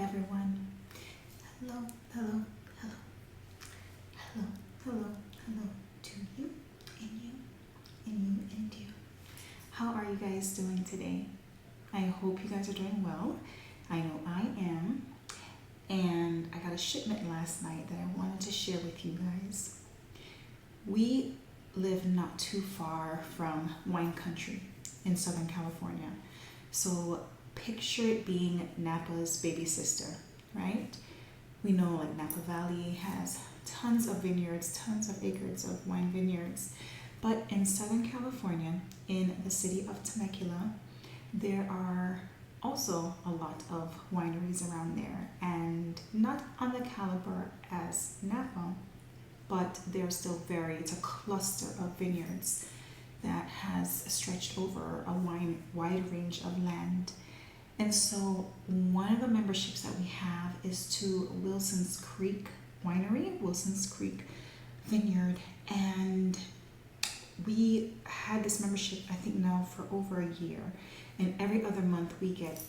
everyone. Hello, hello, hello, hello, hello, hello to you and you and you and you. How are you guys doing today? I hope you guys are doing well. I know I am. And I got a shipment last night that I wanted to share with you guys. We live not too far from wine country in Southern California. So picture it being Napa's baby sister, right? We know like Napa Valley has tons of vineyards, tons of acres of wine vineyards. But in Southern California, in the city of Temecula, there are also a lot of wineries around there, and not on the caliber as Napa, but they're still it's a cluster of vineyards that has stretched over a wide range of land. And so one of the memberships that we have is to Wilson's Creek Winery, Wilson's Creek Vineyard, and we had this membership I think now for over a year, and every other month we get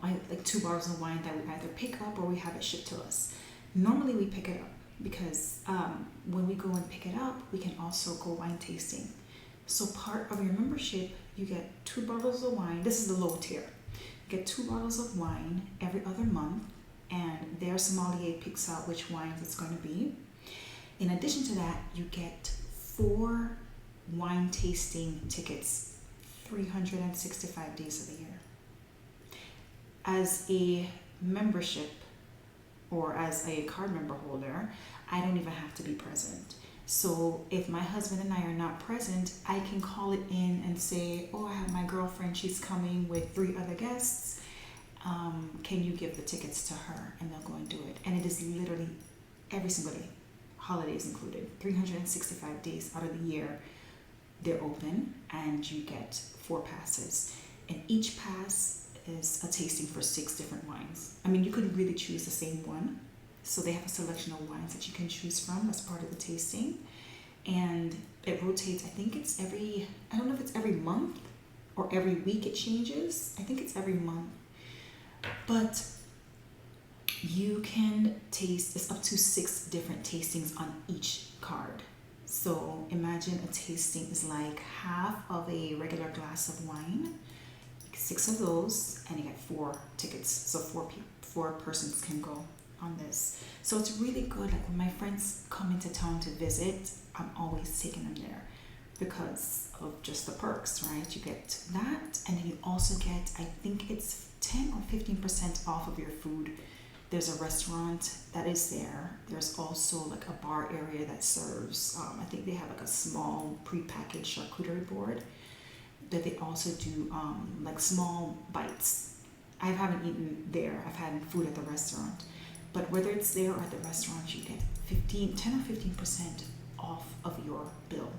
like 2 bottles of wine that we either pick up or we have it shipped to us. Normally we pick it up because when we go and pick it up, we can also go wine tasting. So part of your membership, you get 2 bottles of wine. This is the low tier. You get 2 bottles of wine every other month, and their sommelier picks out which wines it's going to be. In addition to that, you get 4 wine tasting tickets 365 days of the year. As a membership or as a card member holder, I don't even have to be present. So if my husband and I are not present, I can call it in and say, oh, I have my girlfriend, she's coming with 3 other guests. Can you give the tickets to her? And they'll go and do it. And it is literally every single day, holidays included, 365 days out of the year, they're open, and you get 4 passes. And each pass is a tasting for 6 different wines. I mean, you could really choose the same one. So they have a selection of wines that you can choose from as part of the tasting. And it rotates, I think it's I don't know if it's every month or every week it changes. I think it's every month. But you can taste, it's up to 6 different tastings on each card. So imagine a tasting is like half of a regular glass of wine, 6 of those, and you get 4 tickets. So 4 persons can go on this. So it's really good. Like when my friends come into town to visit, I'm always taking them there because of just the perks, right? You get that, and then you also get, I think it's 10 or 15% off of your food. There's a restaurant that is there. There's also like a bar area that serves, I think they have like a small prepackaged charcuterie board that they also do like small bites. I haven't eaten there. I've had food at the restaurant. But whether it's there or at the restaurant, you get 10 or 15% off of your bill.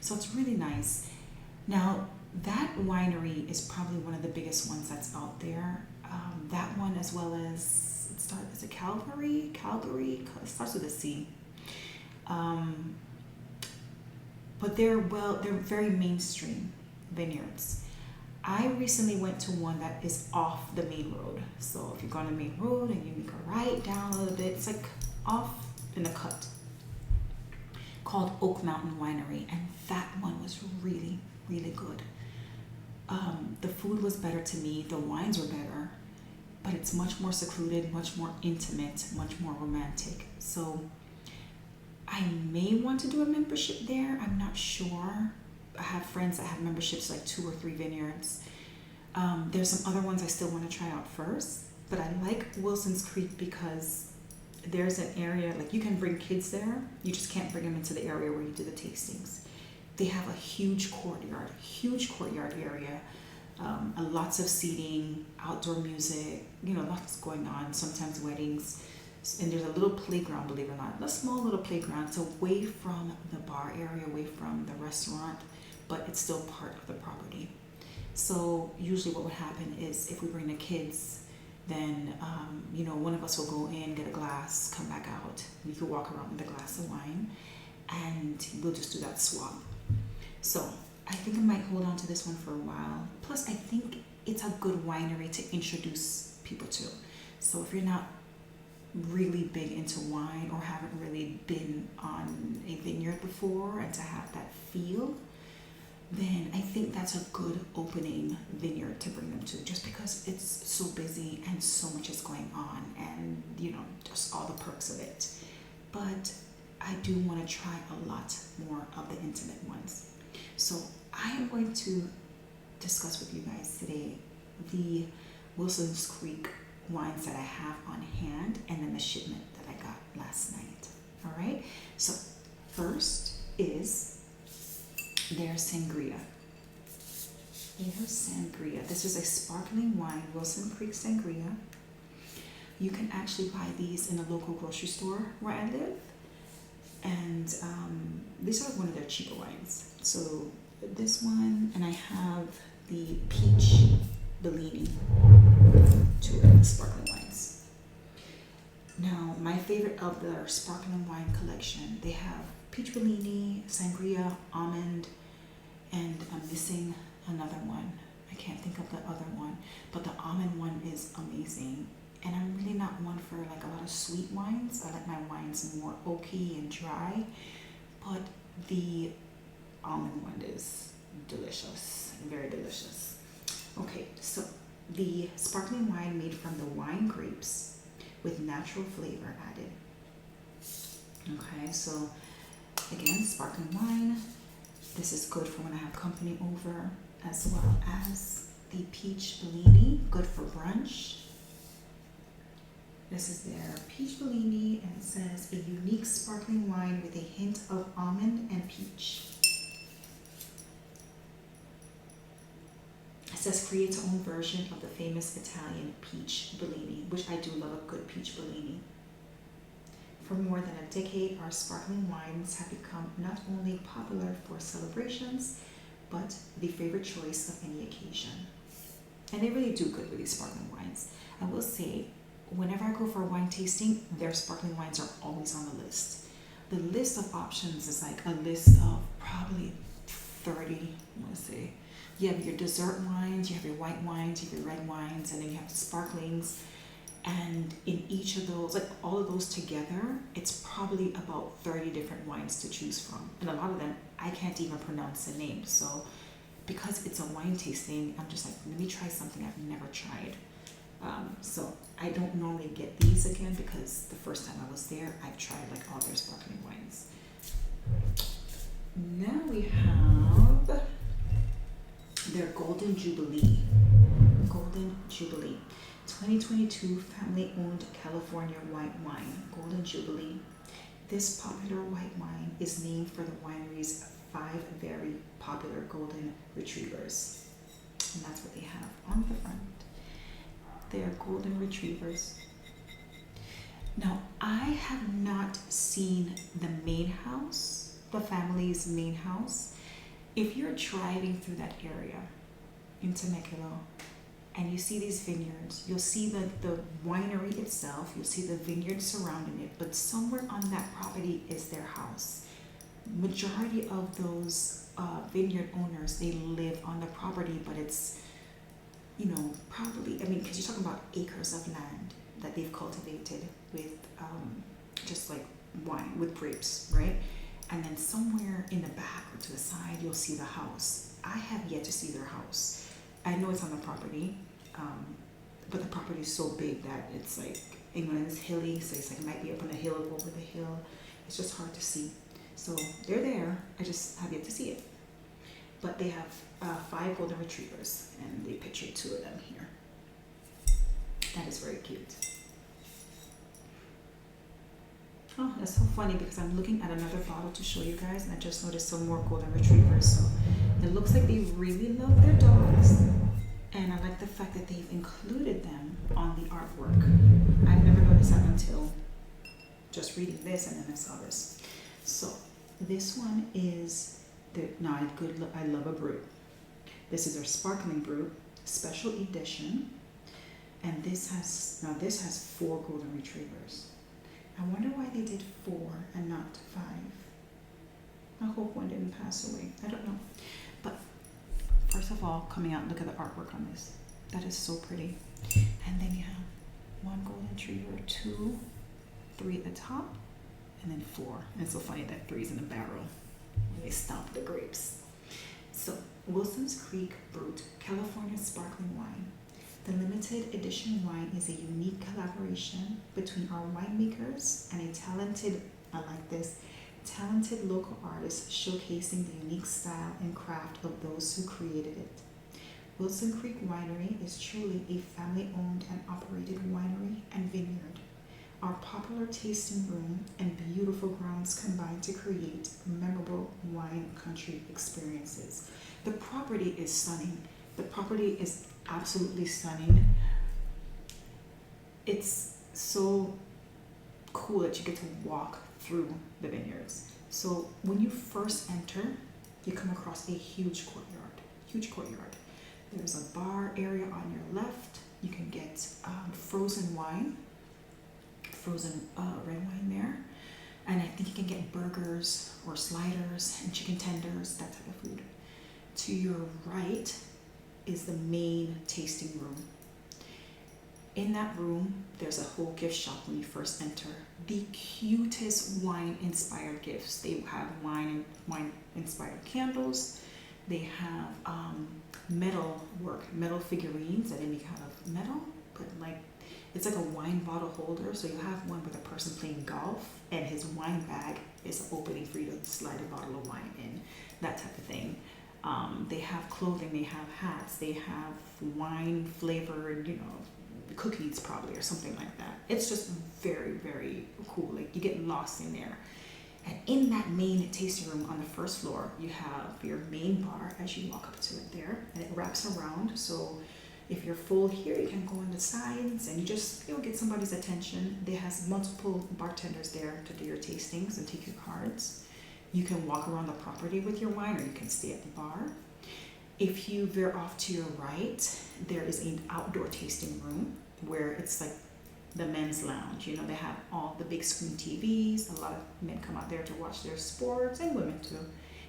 So it's really nice. Now, that winery is probably one of the biggest ones that's out there. That one, as well as, is it Calgary? It starts with a C. But they're very mainstream vineyards. I recently went to one that is off the main road. So if you go on the main road and you make a right down a little bit, it's like off in the cut, called Oak Mountain Winery. And that one was really, really good. The food was better to me. The wines were better, but it's much more secluded, much more intimate, much more romantic. So I may want to do a membership there. I'm not sure. I have friends that have memberships like 2 or 3 vineyards. There's some other ones I still want to try out first, but I like Wilson's Creek because there's an area, like you can bring kids there, you just can't bring them into the area where you do the tastings. They have a huge courtyard area, lots of seating, outdoor music, lots going on, sometimes weddings. And there's a little playground, believe it or not, a small little playground. It's away from the bar area, away from the restaurant, but it's still part of the property. So usually what would happen is if we bring the kids, then one of us will go in, get a glass, come back out. We could walk around with a glass of wine, and we'll just do that swap. So I think I might hold on to this one for a while. Plus, I think it's a good winery to introduce people too. So if you're not really big into wine or haven't really been on a vineyard before and to have that feel, then I think that's a good opening vineyard to bring them to, just because it's so busy and so much is going on, and just all the perks of it. But I do want to try a lot more of the intimate ones. So I am going to discuss with you guys today the Wilson's Creek wines that I have on hand, and then the shipment that I got last night. All right, so first is their sangria. This is a sparkling wine, Wilson Creek sangria. You can actually buy these in a local grocery store where I live, and these are one of their cheaper wines. So this one, and I have the peach Bellini, two of the sparkling wines. Now, my favorite of their sparkling wine collection, they have peach Bellini, sangria, almond, and I'm missing another one. I can't think of the other one, but the almond one is amazing. And I'm really not one for like a lot of sweet wines. I like my wines more oaky and dry, but the almond one is delicious, very delicious. Okay, so the sparkling wine made from the wine grapes with natural flavor added. Okay, so again, sparkling wine. This is good for when I have company over, as well as the peach Bellini, good for brunch. This is their peach Bellini, and it says a unique sparkling wine with a hint of almond and peach. It says create its own version of the famous Italian peach Bellini, which I do love a good peach Bellini. For more than a decade, our sparkling wines have become not only popular for celebrations, but the favorite choice of any occasion. And they really do good with these sparkling wines. I will say, whenever I go for a wine tasting, their sparkling wines are always on the list. The list of options is like a list of probably 30, I want to say. You have your dessert wines, you have your white wines, you have your red wines, and then you have sparklings. And in each of those, like all of those together, it's probably about 30 different wines to choose from. And a lot of them, I can't even pronounce the name. So because it's a wine tasting, I'm just like, let me try something I've never tried. So I don't normally get these again because the first time I was there, I've tried like all their sparkling wines. Now we have their Golden Jubilee. 2022 family-owned California white wine, Golden Jubilee. This popular white wine is named for the winery's 5 very popular golden retrievers. And that's what they have on the front. They are golden retrievers. Now, I have not seen the main house, the family's main house. If you're driving through that area in Temecula, and you see these vineyards, you'll see the winery itself, you'll see the vineyard surrounding it, but somewhere on that property is their house. Majority of those vineyard owners, they live on the property, but it's, probably, because you're talking about acres of land that they've cultivated with just like wine, with grapes, right? And then somewhere in the back or to the side, you'll see the house. I have yet to see their house. I know it's on the property, but the property is so big that it's like, England is hilly, so it's like it might be up on the hill, over the hill. It's just hard to see. So they're there, I just have yet to see it. But they have 5 golden retrievers, and they pictured 2 of them here. That is very cute. Oh, that's so funny because I'm looking at another bottle to show you guys, and I just noticed some more golden retrievers. So it looks like they really love their dogs, and I like the fact that they've included them on the artwork. I've never noticed that until just reading this, and then I saw this. So this one is I love a brew. This is their sparkling brew, special edition, and this has 4 golden retrievers. I wonder why they did 4 and not 5. I hope one didn't pass away. I don't know. But first of all, coming out, look at the artwork on this. That is so pretty. And then you have 1 golden retriever, 2, 3 at the top, and then 4. And it's so funny that 3 is in the barrel when they stomp the grapes. So, Wilson's Creek Brut California Sparkling Wine. The limited edition wine is a unique collaboration between our winemakers and a talented local artist showcasing the unique style and craft of those who created it. Wilson Creek Winery is truly a family-owned and operated winery and vineyard. Our popular tasting room and beautiful grounds combine to create memorable wine country experiences. The property is stunning. The property is absolutely stunning. It's so cool that you get to walk through the vineyards. So when you first enter, you come across a huge courtyard. There's a bar area on your left. You can get frozen red wine there. And I think you can get burgers or sliders and chicken tenders, that type of food. To your right is the main tasting room. In that room, there's a whole gift shop when you first enter. The cutest wine-inspired gifts. They have wine-inspired candles. They have metal figurines that they make out of metal, but it's like a wine bottle holder. So you have one with a person playing golf, and his wine bag is an opening for you to slide a bottle of wine in, that type of thing. They have clothing, they have hats, they have wine flavored, cookies probably or something like that. It's just very, very cool. Like you get lost in there. And in that main tasting room on the first floor, you have your main bar as you walk up to it there, and it wraps around. So if you're full here, you can go on the sides and you just get somebody's attention. They has multiple bartenders there to do your tastings and take your cards. You can walk around the property with your wine, or you can stay at the bar. If you veer off to your right, there is an outdoor tasting room where it's like the men's lounge. They have all the big screen TVs. A lot of men come out there to watch their sports, and women too,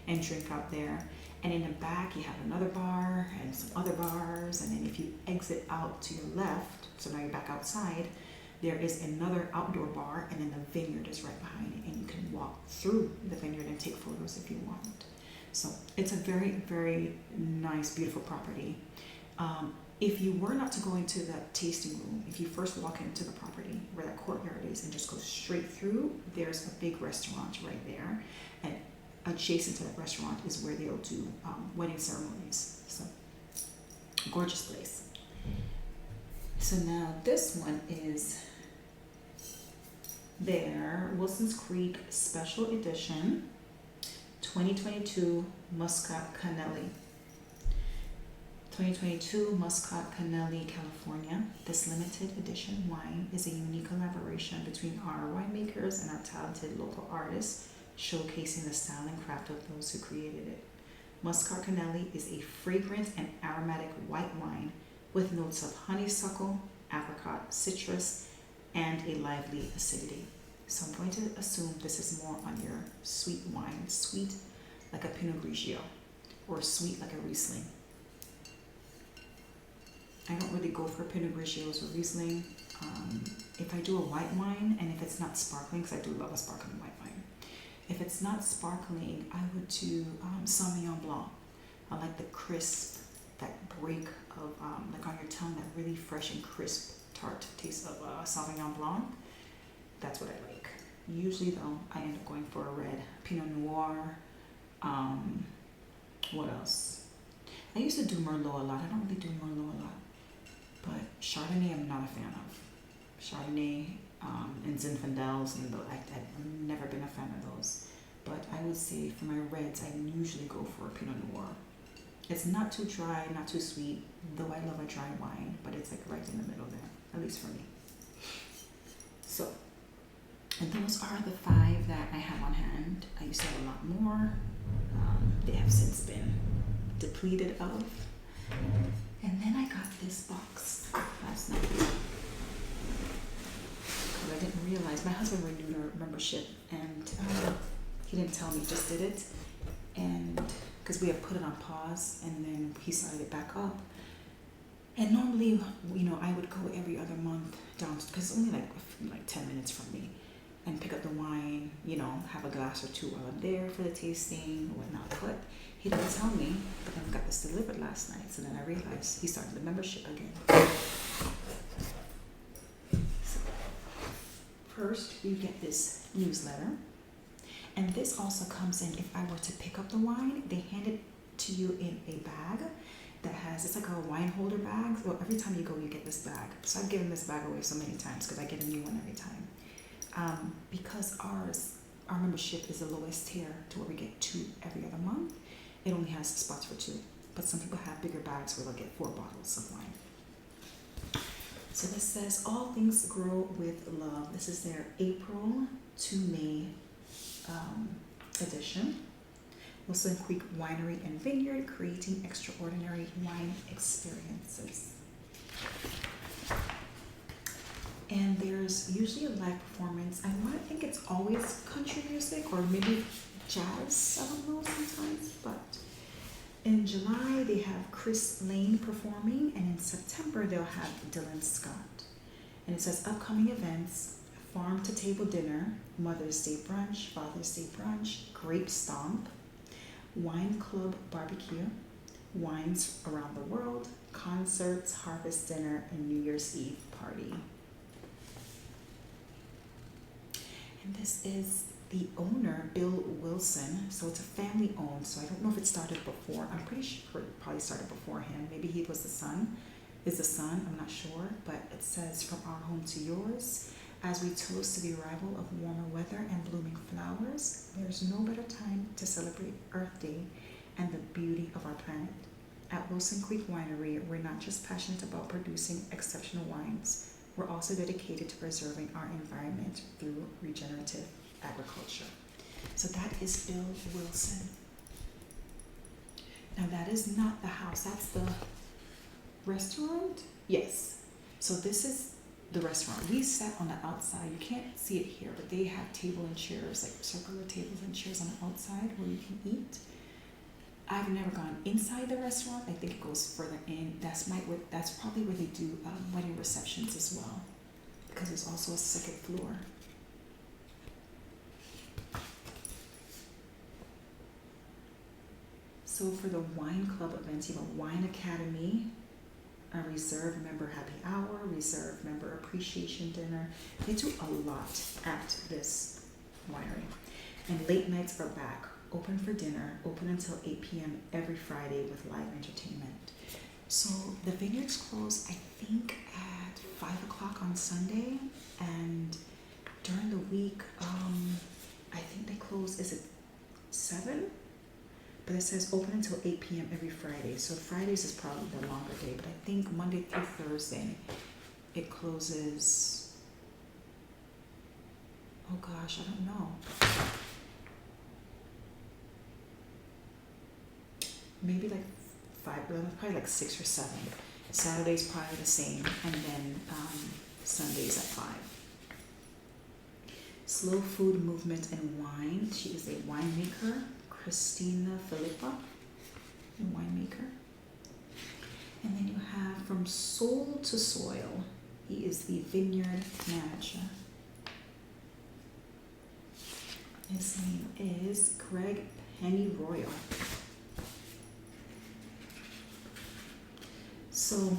and drink out there. And in the back, you have another bar and some other bars. And then if you exit out to your left, so now you're back outside, there is another outdoor bar, and then the vineyard is right behind it, and you can walk through the vineyard and take photos if you want. So it's a very, very nice, beautiful property. If you were not to go into the tasting room, if you first walk into the property where that courtyard is and just go straight through, there's a big restaurant right there. And adjacent to that restaurant is where they'll do wedding ceremonies. So, gorgeous place. So now this one is their Wilson's Creek Special Edition 2022 Muscat Canelli. 2022 Muscat Canelli, California. This limited edition wine is a unique collaboration between our winemakers and our talented local artists, showcasing the style and craft of those who created it. Muscat Canelli is a fragrant and aromatic white wine with notes of honeysuckle, apricot, citrus, and a lively acidity. So I'm going to assume this is more on your sweet wine, sweet like a Pinot Grigio, or sweet like a Riesling. I don't really go for Pinot Grigios or Riesling. If I do a white wine, and if it's not sparkling, because I do love a sparkling white wine. If it's not sparkling, I would do Sauvignon Blanc. I like the crisp, that break of, like on your tongue, that really fresh and crisp tart taste of Sauvignon Blanc. That's what I like. Usually though, I end up going for a red. Pinot Noir. What else? I used to do Merlot a lot. I don't really do Merlot a lot. But Chardonnay I'm not a fan of. Chardonnay and Zinfandels, and I've never been a fan of those. But I would say for my reds, I usually go for a Pinot Noir. It's not too dry, not too sweet, though I love a dry wine, but it's like right in the middle there, at least for me. So, and those are the 5 that I have on hand. I used to have a lot more. They have since been depleted of. And then I got this box last night. Because I didn't realize, my husband renewed our membership, and he didn't tell me, he just did it. And because we had put it on pause, and then he started it back up. And normally, I would go every other month down because it's only like 10 minutes from me, and pick up the wine, have a glass or two while I'm there for the tasting or whatnot. But he didn't tell me, but then I got this delivered last night. So then I realized he started the membership again. So first, you get this newsletter. And this also comes in, if I were to pick up the wine, they hand it to you in a bag that has, it's like a wine holder bag. So every time you go, you get this bag. So I've given this bag away so many times because I get a new one every time. Because our membership is the lowest tier to where we get 2 every other month. It only has spots for 2. But some people have bigger bags where they'll get 4 bottles of wine. So this says, all things grow with love. This is their April to May edition. Wilson Creek Winery and Vineyard, creating extraordinary wine experiences. And there's usually a live performance. I want to think it's always country music or maybe jazz, I don't know sometimes. But in July, they have Chris Lane performing, and in September, they'll have Dylan Scott. And it says upcoming events: farm to table dinner, Mother's Day brunch, Father's Day brunch, grape stomp, wine club barbecue, wines around the world, concerts, harvest dinner, and New Year's Eve party. And this is the owner, Bill Wilson. So it's a family owned. So I don't know if it started before. I'm pretty sure it probably started before him. Maybe he was the son. I'm not sure. But it says, from our home to yours, as we toast to the arrival of warmer weather and blooming flowers, there's no better time to celebrate Earth Day and the beauty of our planet. At Wilson Creek Winery, we're not just passionate about producing exceptional wines, we're also dedicated to preserving our environment through regenerative agriculture. So that is Bill Wilson. Now that is not the house, that's the restaurant? Yes. So this is the restaurant. We sat on the outside. You can't see it here, but they have table and chairs, like circular tables and chairs on the outside where you can eat. I've never gone inside the restaurant. I think it goes further in. That's probably where they do wedding receptions as well, because there's also a second floor. So for the wine club events, you have a wine academy, a reserve member happy hour, reserve member appreciation dinner. They do a lot at this winery. And late nights are back. Open for dinner, open until 8 p.m. every Friday with live entertainment. So the vineyards close, I think, at 5 o'clock on Sunday. And during the week, I think they close, is it 7? But it says open until 8 p.m. every Friday. So Fridays is probably the longer day. But I think Monday through Thursday, it closes, oh gosh, I don't know. Maybe like 5, probably like 6 or 7. Saturday's probably the same. And then Sundays at 5. Slow Food Movement and Wine. She is a winemaker. Christina Filippa, the winemaker. And then you have from Soul to Soil. He is the vineyard manager. His name is Greg Pennyroyal. So,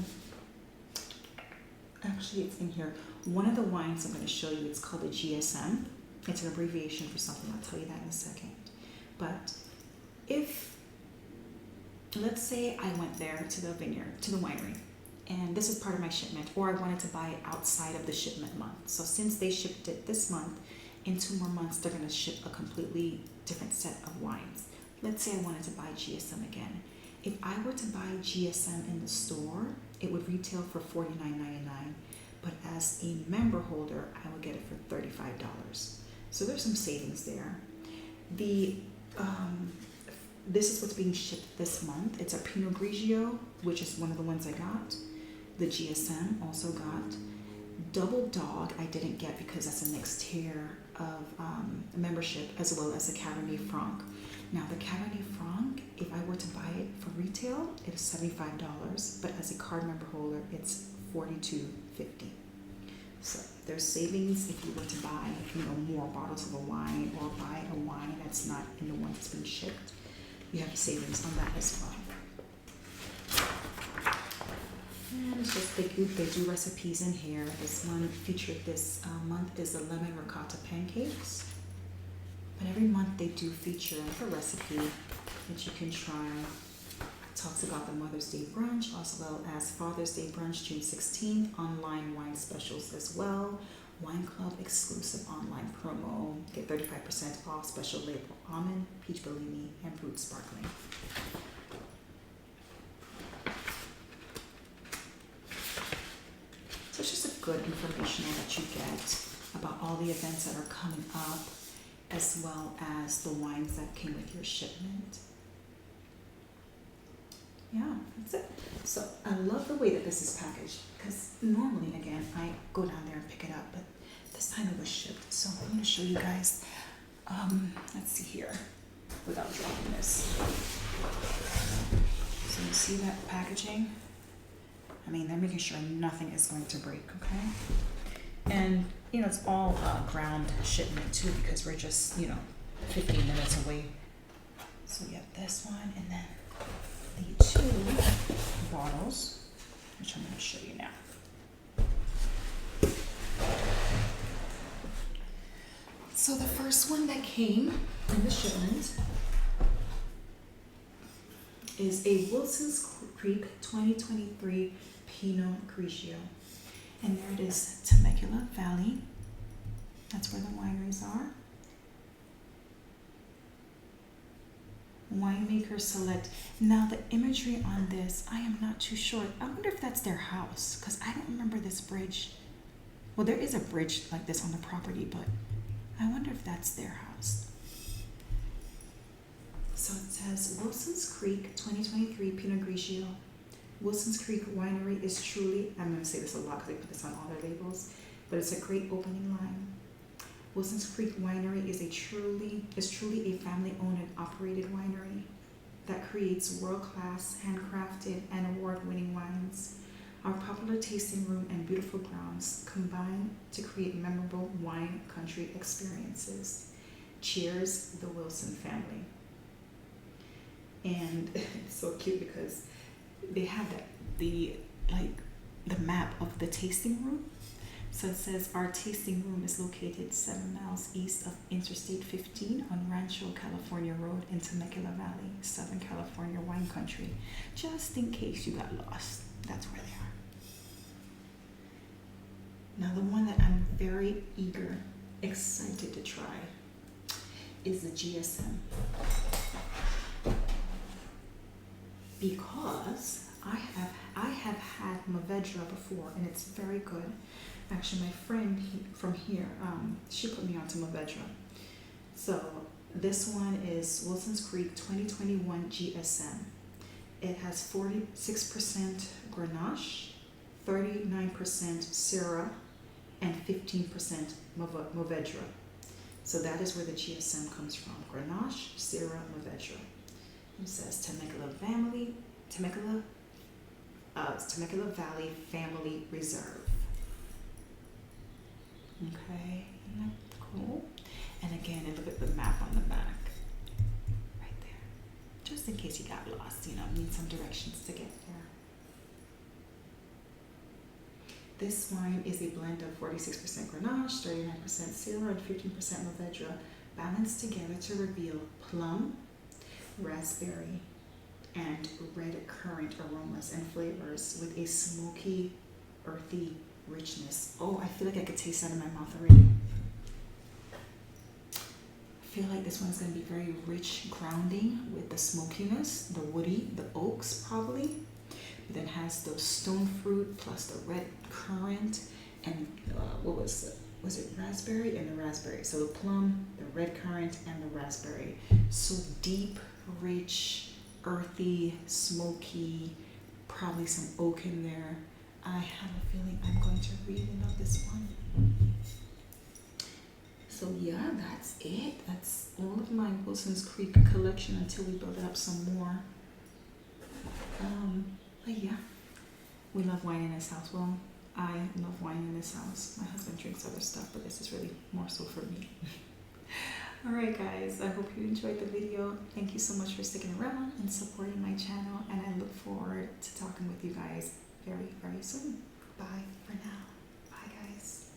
actually it's in here. One of the wines I'm going to show you, it's called a GSM. It's an abbreviation for something. I'll tell you that in a second. But if, let's say I went there to the vineyard, to the winery, and this is part of my shipment, or I wanted to buy it outside of the shipment month. So since they shipped it this month, in 2 more months, they're going to ship a completely different set of wines. Let's say I wanted to buy GSM again. If I were to buy GSM in the store, it would retail for $49.99. But as a member holder, I would get it for $35. So there's some savings there. This is what's being shipped this month. It's a Pinot Grigio, which is one of the ones I got. The GSM also got. Double Dog I didn't get because that's the next tier of membership, as well as the Cabernet Franc. Now the Cabernet Franc, if I were to buy it for retail, retail, it is $75, but as a card member holder, it's $42.50. So there's savings if you were to buy, more bottles of a wine or buy a wine that's not in the one that's been shipped. You have savings on that as well. And it's just they do recipes in here. This one featured this month is the lemon ricotta pancakes. But every month they do feature a recipe that you can try. It talks about the Mother's Day brunch as well as Father's Day brunch June 16th, online wine specials as well, wine club exclusive online promo, get 35% off special label almond, peach bellini, and fruit sparkling. So it's just a good informational that you get about all the events that are coming up, as well as the wines that came with your shipment. Yeah, that's it. So I love the way that this is packaged, because normally, again, I go down there and pick it up, but this time it was shipped. So I'm going to show you guys, let's see here, without dropping this. So you see that packaging? I mean, they're making sure nothing is going to break, okay? And, it's all ground shipment too, because we're just, 15 minutes away. So we have this one, and then the 2 bottles, which I'm going to show you now. So the first one that came in the shipment is a Wilson's Creek 2023 Pinot Grigio. And there it is, Temecula Valley. That's where the wineries are. Winemaker select. Now the imagery on this, I am not too sure. I wonder if that's their house, because I don't remember this bridge. Well, there is a bridge like this on the property, but I wonder if that's their house. So it says Wilson's Creek 2023 Pinot Grigio. Wilson's Creek Winery is truly, I'm going to say this a lot because they put this on all their labels, but it's a great opening line. Wilson's Creek Winery is truly a family-owned and operated winery that creates world-class, handcrafted, and award-winning wines. Our popular tasting room and beautiful grounds combine to create memorable wine country experiences. Cheers, the Wilson family. And it's so cute because they have the map of the tasting room. So it says our tasting room is located 7 miles east of Interstate 15 on Rancho California Road in Temecula Valley, Southern California wine country. Just in case you got lost, that's where they are. Now the one that I'm very excited to try is the GSM. Because I have had Movedra before, and it's very good. Actually, my friend from here, she put me onto Movedra. So this one is Wilson's Creek 2021 GSM. It has 46% Grenache, 39% Syrah, and 15% Movedra. So that is where the GSM comes from: Grenache, Syrah, Movedra. It says Temecula Valley Family Reserve. Okay, isn't that cool? And again, look at the map on the back, right there. Just in case you got lost, need some directions to get there. This wine is a blend of 46% Grenache, 39% Syrah, and 15% Movedra, balanced together to reveal plum, raspberry, and red currant aromas and flavors with a smoky, earthy richness. Oh, I feel like I could taste that in my mouth already. I feel like this one's going to be very rich, grounding with the smokiness, the woody, the oaks probably. It then has the stone fruit plus the red currant and was it raspberry and the raspberry. So the plum, the red currant, and the raspberry. So deep, rich, earthy, smoky, probably some oak in there. I have a feeling I'm going to really love this one. So yeah, that's it. That's all of my Wilson's Creek collection until we build up some more. But yeah, we love wine in this house. Well, I love wine in this house. My husband drinks other stuff, but this is really more so for me. Alright guys, I hope you enjoyed the video. Thank you so much for sticking around and supporting my channel, and I look forward to talking with you guys very, very soon. Bye for now. Bye guys.